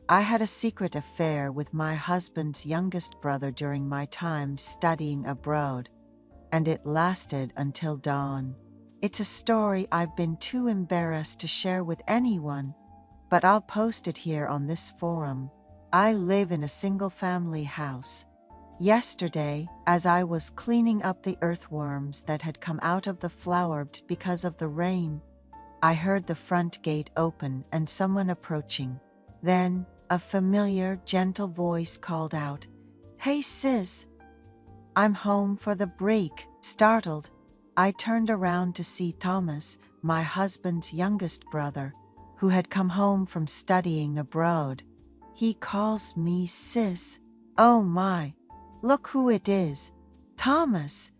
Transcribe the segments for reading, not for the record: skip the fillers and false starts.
I had a secret affair with my husband's youngest brother during my time studying abroad, and it lasted until dawn. It's a story I've been too embarrassed to share with anyone, but I'll post it here on this forum. I live in a single-family house. Yesterday, as I was cleaning up the earthworms that had come out of the flower bed because of the rain, I heard the front gate open and someone approaching. Then, a familiar, gentle voice called out, "Hey sis, I'm home for the break." Startled, I turned around to see Thomas, my husband's youngest brother, who had come home from studying abroad. He calls me sis. Oh my, look who it is. Thomas,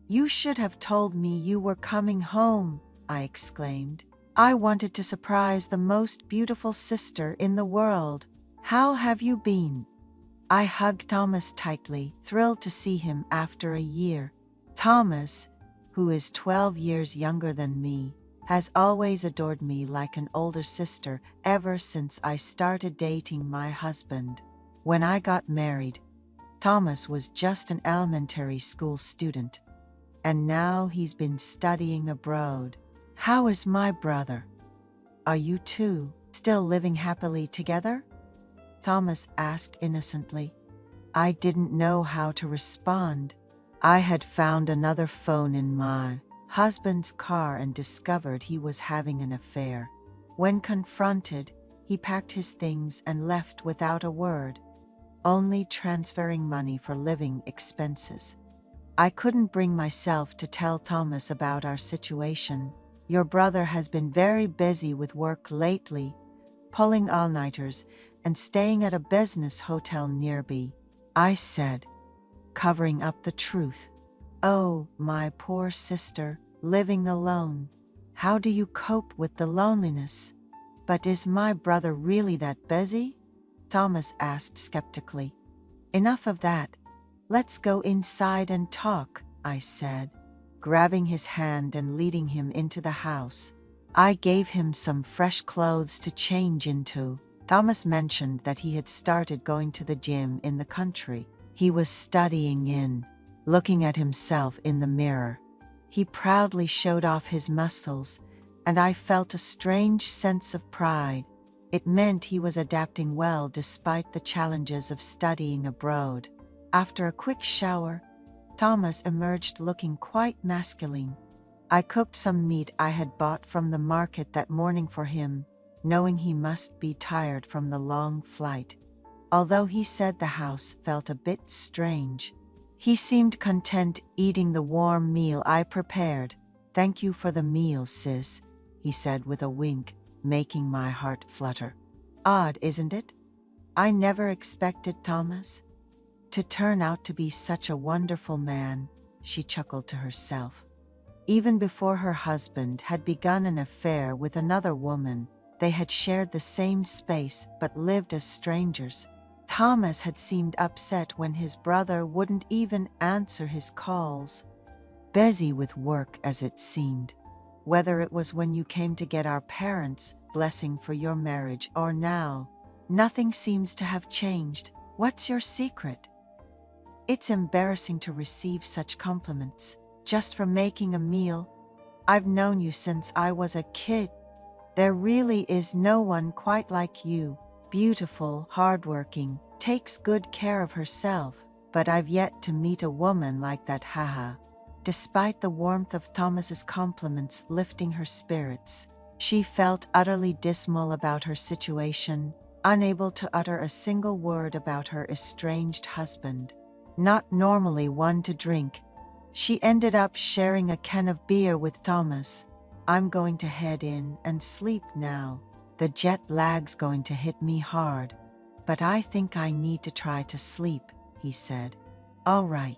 you should have told me you were coming home, I exclaimed. I wanted to surprise the most beautiful sister in the world. How have you been? I hugged Thomas tightly, thrilled to see him after a year. Thomas, who is 12 years younger than me, has always adored me like an older sister ever since I started dating my husband. When I got married, Thomas was just an elementary school student, and now he's been studying abroad. How is my brother? Are you two still living happily together? Thomas asked innocently. I didn't know how to respond. I had found another phone in my husband's car and discovered he was having an affair. When confronted, he packed his things and left without a word, only transferring money for living expenses. I couldn't bring myself to tell Thomas about our situation. Your brother has been very busy with work lately, pulling all-nighters and staying at a business hotel nearby, I said, covering up the truth. Oh, my poor sister, living alone. How do you cope with the loneliness? But is my brother really that busy? Thomas asked skeptically. Enough of that. Let's go inside and talk, I said, grabbing his hand and leading him into the house. I gave him some fresh clothes to change into. Thomas mentioned that he had started going to the gym in the country he was studying in. Looking at himself in the mirror, he proudly showed off his muscles, and I felt a strange sense of pride. It meant he was adapting well despite the challenges of studying abroad. After a quick shower, Thomas emerged looking quite masculine. I cooked some meat I had bought from the market that morning for him, knowing he must be tired from the long flight. Although he said the house felt a bit strange, he seemed content eating the warm meal I prepared. Thank you for the meal, sis, he said with a wink, making my heart flutter. Odd, isn't it? I never expected Thomas to turn out to be such a wonderful man, she chuckled to herself. Even before her husband had begun an affair with another woman, they had shared the same space but lived as strangers. Thomas had seemed upset when his brother wouldn't even answer his calls. Busy with work, as it seemed. Whether it was when you came to get our parents' blessing for your marriage or now, nothing seems to have changed. What's your secret? It's embarrassing to receive such compliments. Just for making a meal. I've known you since I was a kid. There really is no one quite like you. Beautiful, hardworking, takes good care of herself, but I've yet to meet a woman like that, haha. Despite the warmth of Thomas's compliments lifting her spirits, she felt utterly dismal about her situation, unable to utter a single word about her estranged husband. Not normally one to drink, she ended up sharing a can of beer with Thomas. I'm going to head in and sleep now. The jet lag's going to hit me hard, but I think I need to try to sleep, he said. All right.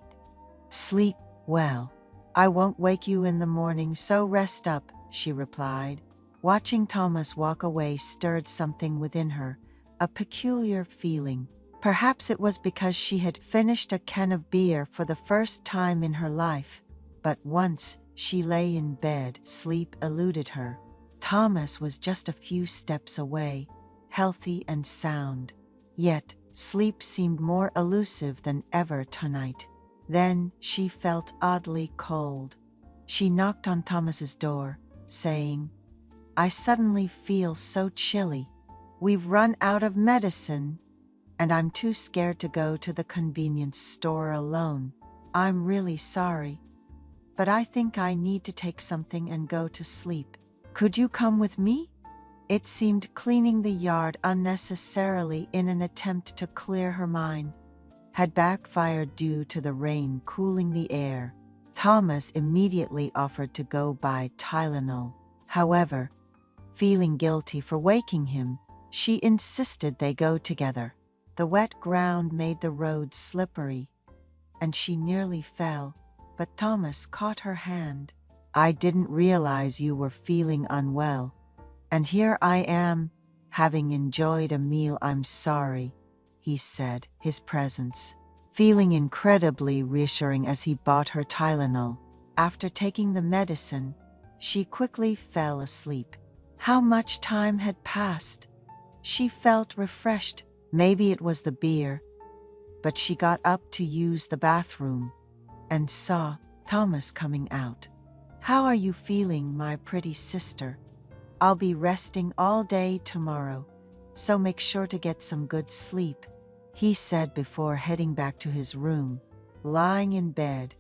Sleep well. I won't wake you in the morning, so rest up, she replied. Watching Thomas walk away stirred something within her, a peculiar feeling. Perhaps it was because she had finished a can of beer for the first time in her life, but once she lay in bed, sleep eluded her. Thomas was just a few steps away. healthy and sound. Yet, sleep seemed more elusive than ever tonight. Then she felt oddly cold. She knocked on Thomas's door, saying, "I suddenly feel so chilly. We've run out of medicine, and I'm too scared to go to the convenience store alone. I'm really sorry, but I think I need to take something and go to sleep. Could you come with me?" It seemed cleaning the yard unnecessarily in an attempt to clear her mind had backfired due to the rain cooling the air. Thomas immediately offered to go buy Tylenol. However, feeling guilty for waking him, she insisted they go together. The wet ground made the road slippery, and she nearly fell, but Thomas caught her hand. "I didn't realize you were feeling unwell, and here I am, having enjoyed a meal. I'm sorry," he said, his presence feeling incredibly reassuring as he bought her Tylenol. After taking the medicine, she quickly fell asleep. How much time had passed? She felt refreshed. Maybe it was the beer, but she got up to use the bathroom and saw Thomas coming out. "How are you feeling, my pretty sister? I'll be resting all day tomorrow, so make sure to get some good sleep," he said before heading back to his room. Lying in bed,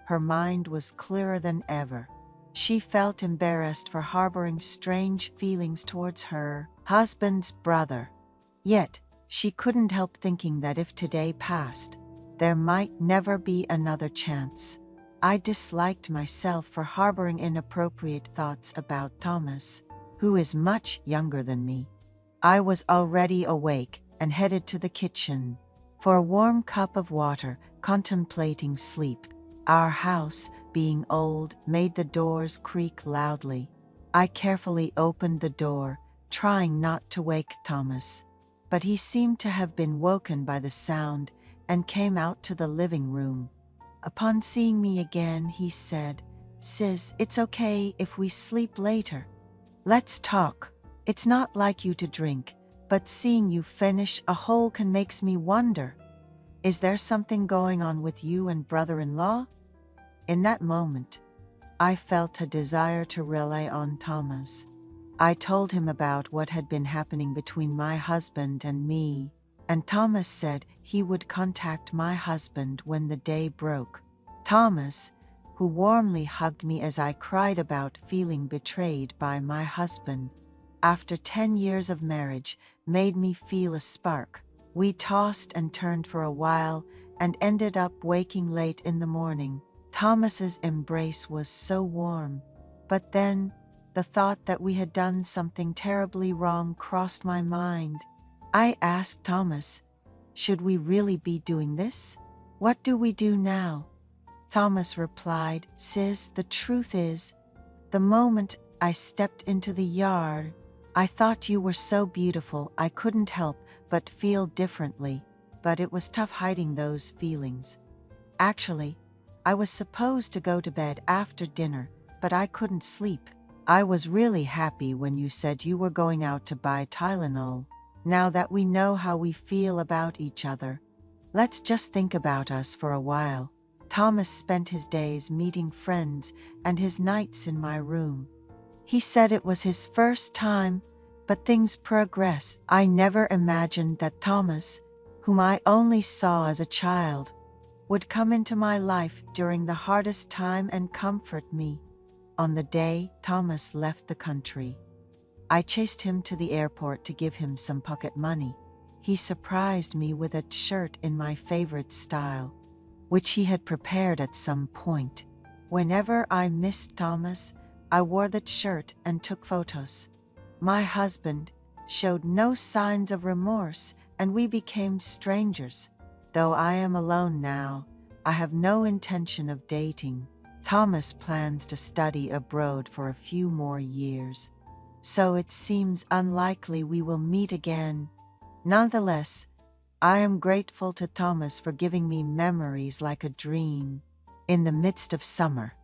her mind was clearer than ever. She felt embarrassed for harboring strange feelings towards her husband's brother. Yet, she couldn't help thinking that if today passed, there might never be another chance. I disliked myself for harboring inappropriate thoughts about Thomas, who is much younger than me. I was already awake and headed to the kitchen for a warm cup of water, contemplating sleep. Our house, being old, made the doors creak loudly. I carefully opened the door, trying not to wake Thomas, but he seemed to have been woken by the sound and came out to the living room. Upon seeing me again, he said, "Sis, it's okay if we sleep later. Let's talk. It's not like you to drink, but seeing you finish a whole can makes me wonder, is there something going on with you and brother-in-law?" In that moment, I felt a desire to rely on Thomas. I told him about what had been happening between my husband and me, and Thomas said he would contact my husband when the day broke. Thomas, who warmly hugged me as I cried about feeling betrayed by my husband, after 10 years of marriage, made me feel a spark. We tossed and turned for a while and ended up waking late in the morning. Thomas's embrace was so warm, but then the thought that we had done something terribly wrong crossed my mind. I asked Thomas, "Should we really be doing this? What do we do now?" Thomas replied, "Sis, the truth is, the moment I stepped into the yard, I thought you were so beautiful I couldn't help but feel differently, but it was tough hiding those feelings. Actually, I was supposed to go to bed after dinner, but I couldn't sleep. I was really happy when you said you were going out to buy Tylenol. Now that we know how we feel about each other, let's just think about us for a while." Thomas spent his days meeting friends and his nights in my room. He said it was his first time, but things progress. I never imagined that Thomas, whom I only saw as a child, would come into my life during the hardest time and comfort me. On the day Thomas left the country, I chased him to the airport to give him some pocket money. He surprised me with a shirt in my favorite style, which he had prepared at some point. Whenever I missed Thomas, I wore that shirt and took photos. My husband showed no signs of remorse, and we became strangers. Though I am alone now, I have no intention of dating. Thomas plans to study abroad for a few more years, so it seems unlikely we will meet again. Nonetheless, I am grateful to Thomas for giving me memories like a dream. In the midst of summer,